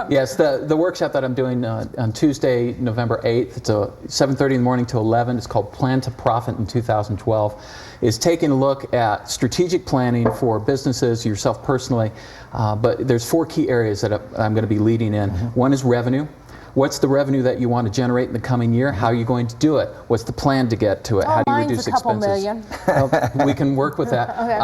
Yes, the workshop that I'm doing on Tuesday, November 8th, it's 7:30 in the morning to 11. It's called Plan to Profit in 2012. Is taking a look at strategic planning for businesses, yourself personally, but there's 4 key areas that I'm going to be leading in. One is revenue. What's the revenue that you want to generate in the coming year? How are you going to do it? What's the plan to get to it? How do you reduce expenses? Mine's a couple million. We can work with that. Okay.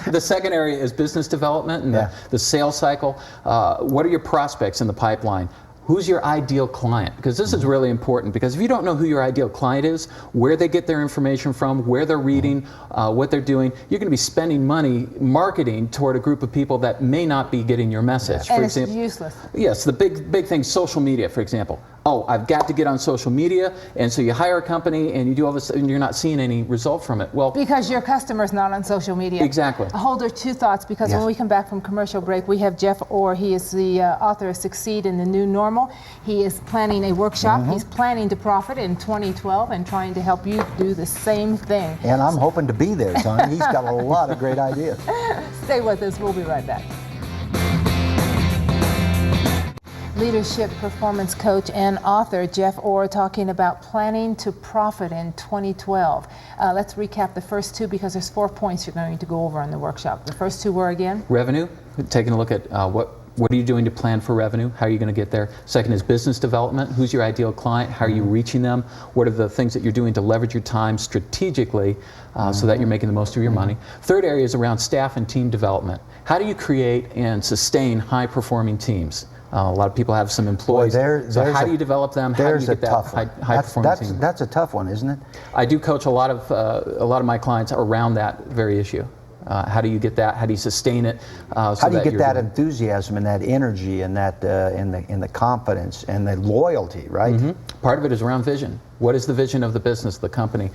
The second area is business development and the sales cycle. What are your prospects in the pipeline? Who's your ideal client? Because this is really important, because if you don't know who your ideal client is, where they get their information from, where they're reading, what they're doing, you're going to be spending money marketing toward a group of people that may not be getting your message. And it's useless. Yes, the big thing, social media, for example. Oh, I've got to get on social media, and so you hire a company and you do all this and you're not seeing any result from it. Well, because your customer's not on social media. Exactly. Hold her 2 thoughts, because when we come back from commercial break, we have Jeff Orr. He is the author of Succeed in the New Normal. He is planning a workshop. He's planning to profit in 2012 and trying to help you do the same thing. And I'm hoping to be there, Tony. He's got a lot of great ideas. Stay with us. We'll be right back. Leadership performance coach and author Jeff Orr talking about planning to profit in 2012. Let's recap the first 2, because there's 4 points you're going to go over in the workshop. The first 2 were again? Revenue, taking a look at what are you doing to plan for revenue? How are you going to get there? Second is business development. Who's your ideal client? How are you reaching them? What are the things that you're doing to leverage your time strategically so that you're making the most of your money? Third area is around staff and team development. How do you create and sustain high-performing teams? A lot of people have some employees. So how do you develop them? How do you get that high-performing team? That's a tough one, isn't it? I do coach a lot of my clients around that very issue. How do you get that? How do you sustain it? How do you get that enthusiasm and that energy and that in the confidence and the loyalty, right? Part of it is around vision. What is the vision of the business, the company?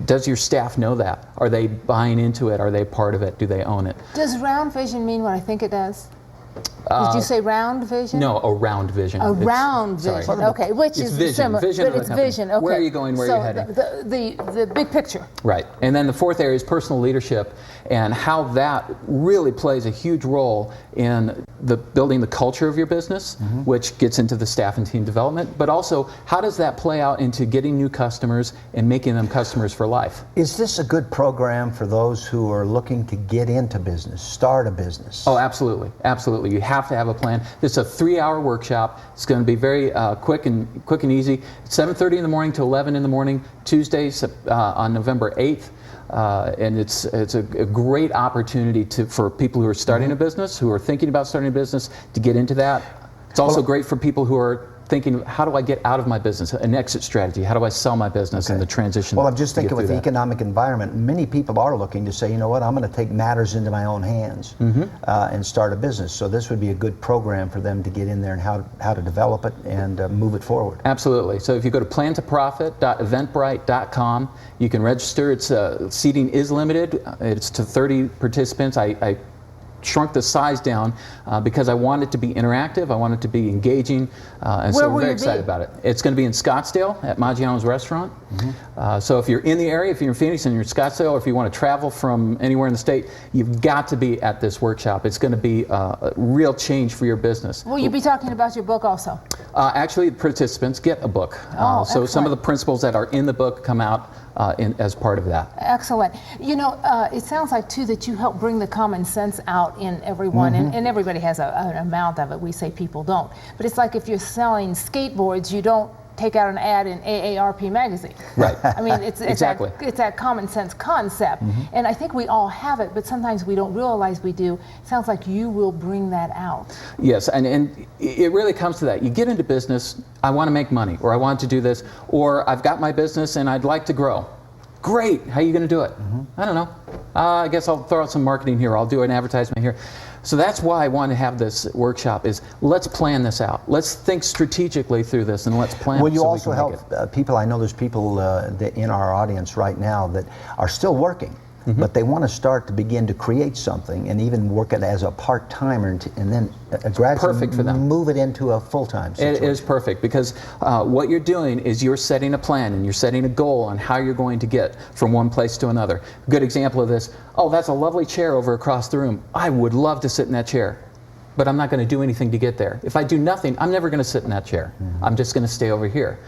Does your staff know that? Are they buying into it? Are they part of it? Do they own it? Does round vision mean what I think it does? Did you say round vision? No, a round vision. A round vision. Okay, which is similar, but it's vision. Okay. Where are you going? Where are you heading? The big picture. Right, and then the fourth area is personal leadership, and how that really plays a huge role in building the culture of your business, which gets into the staff and team development. But also, how does that play out into getting new customers and making them customers for life? Is this a good program for those who are looking to get into business, start a business? Oh, absolutely, absolutely. You have to have a plan. This is a 3-hour workshop. It's going to be very quick and easy. 7:30 in the morning to 11 in the morning, Tuesdays on November 8th. And it's a great opportunity for people who are starting a business, who are thinking about starting a business, to get into that. It's also great for people who are thinking, how do I get out of my business? An exit strategy. How do I sell my business in the transition? Well, I'm just thinking with the economic environment, many people are looking to say, you know what, I'm going to take matters into my own hands and start a business. So this would be a good program for them to get in there and how to develop it and move it forward. Absolutely. So if you go to plantoprofit.eventbrite.com, you can register. Seating is limited. It's to 30 participants. I shrunk the size down because I want it to be interactive, I want it to be engaging, and so we're very excited about it. It's going to be in Scottsdale at Maggiano's Restaurant. So if you're in the area, if you're in Phoenix and you're in Scottsdale, or if you want to travel from anywhere in the state, you've got to be at this workshop. It's going to be a real change for your business. Will you be talking about your book also? Actually, participants get a book. So some of the principles that are in the book come out as part of that. Excellent. You know, it sounds like, too, that you help bring the common sense out in everyone, and everybody has an amount of it. We say people don't. But it's like if you're selling skateboards, you don't take out an ad in AARP magazine. Right. I mean, it's exactly. It's that common sense concept. And I think we all have it, but sometimes we don't realize we do. It sounds like you will bring that out. Yes, and it really comes to that. You get into business, I want to make money, or I want to do this, or I've got my business and I'd like to grow. Great, how are you going to do it? I don't know. I guess I'll throw out some marketing here, I'll do an advertisement here. So that's why I want to have this workshop, is let's plan this out. Let's think strategically through this, and let's plan. Will you also help people? I know there's people in our audience right now that are still working, but they want to start to begin to create something and even work it as a part-timer and then gradually move it into a full-time situation. It is perfect, because what you're doing is you're setting a plan and you're setting a goal on how you're going to get from one place to another. A good example of this, oh, that's a lovely chair over across the room. I would love to sit in that chair. but I'm not going to do anything to get there. If I do nothing, I'm never going to sit in that chair. I'm just going to stay over here.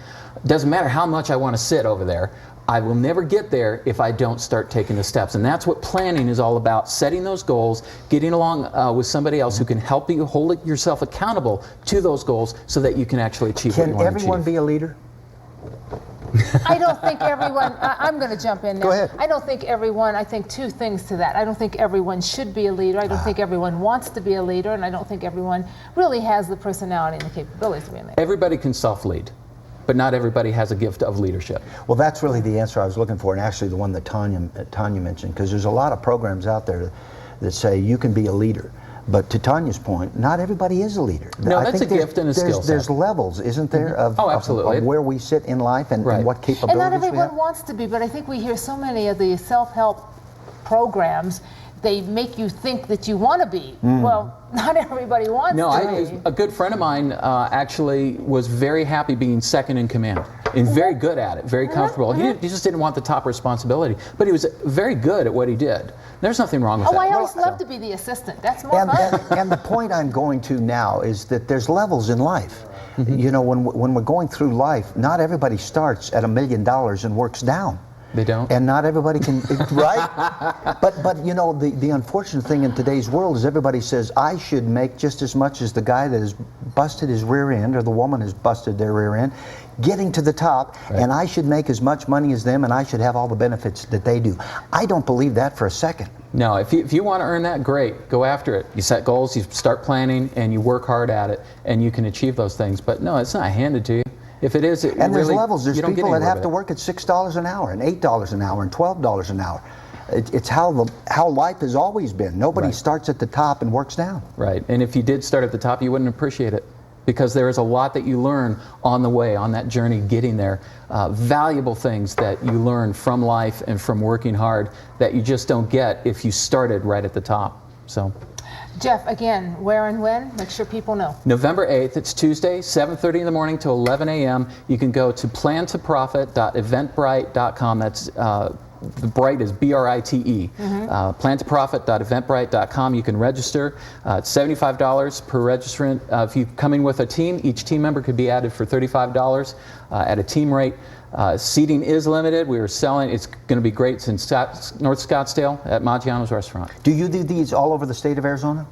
Doesn't matter how much I want to sit over there, I will never get there if I don't start taking the steps. And that's what planning is all about, setting those goals, getting along with somebody else who can help you hold yourself accountable to those goals so that you can actually achieve what you Can want to everyone achieve. be a leader? I don't think everyone, I'm going to jump in there. Go ahead. I don't think everyone, I think two things to that. I don't think everyone should be a leader. I don't think everyone wants to be a leader. And I don't think everyone really has the personality and the capabilities to be a leader. Everybody can self-lead, but not everybody has a gift of leadership. Well, that's really the answer I was looking for, and actually the one that Tanya mentioned, because there's a lot of programs out there that say you can be a leader. But to Tanya's point, not everybody is a leader. No, I that's think a gift and a skill set. There's levels, isn't there, of, Oh, absolutely. of where we sit in life and, Right. and what capabilities And not we everyone have. wants to be, but I think we hear so many of the self-help programs, they make you think that you want to be. Well, not everybody wants No, to be. a good friend of mine actually was very happy being second in command and very good at it, very comfortable. He just didn't want the top responsibility, but he was very good at what he did. There's nothing wrong with Oh, that. I always love to be the assistant. That's more And, fun. and the point I'm going to now is that there's levels in life. You know, when we're going through life, not everybody starts at $1 million and works down. They don't? And not everybody can, right? But you know, the unfortunate thing in today's world is everybody says, I should make just as much as the guy that has busted his rear end or the woman has busted their rear end, getting to the top, and I should make as much money as them and I should have all the benefits that they do. I don't believe that for a second. No, if you want to earn that, great, go after it. You set goals, you start planning, and you work hard at it, and you can achieve those things. But no, it's not handed to you. If it is, And there's levels. There's you don't get people that anywhere have with to it. work at $6 an hour and $8 an hour and $12 an hour. It's how life has always been. Nobody Right. starts at the top and works down. Right, and if you did start at the top, you wouldn't appreciate it because there is a lot that you learn on the way, on that journey getting there. Valuable things that you learn from life and from working hard that you just don't get if you started right at the top. So. Jeff, again, where and when? Make sure people know. November 8th, it's Tuesday, 7:30 in the morning to 11 a.m. You can go to plantoprofit.eventbrite.com. That's the Bright is B-R-I-T-E. Plantoprofit.eventbrite.com. You can register. It's $75 per registrant. If you come in with a team, each team member could be added for $35 at a team rate. Seating is limited. We are selling. It's going to be great. It's in North Scottsdale at Maggiano's Restaurant. Do you do these all over the state of Arizona?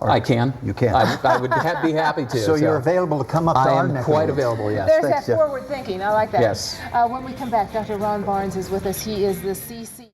Or- I can. You can. I would be happy to. So you're available to come up to I our am neck of quite the woods. available, yes. There's Thanks, that Jeff. forward thinking. I like that. Yes. When we come back, Dr. Ron Barnes is with us. He is the CC.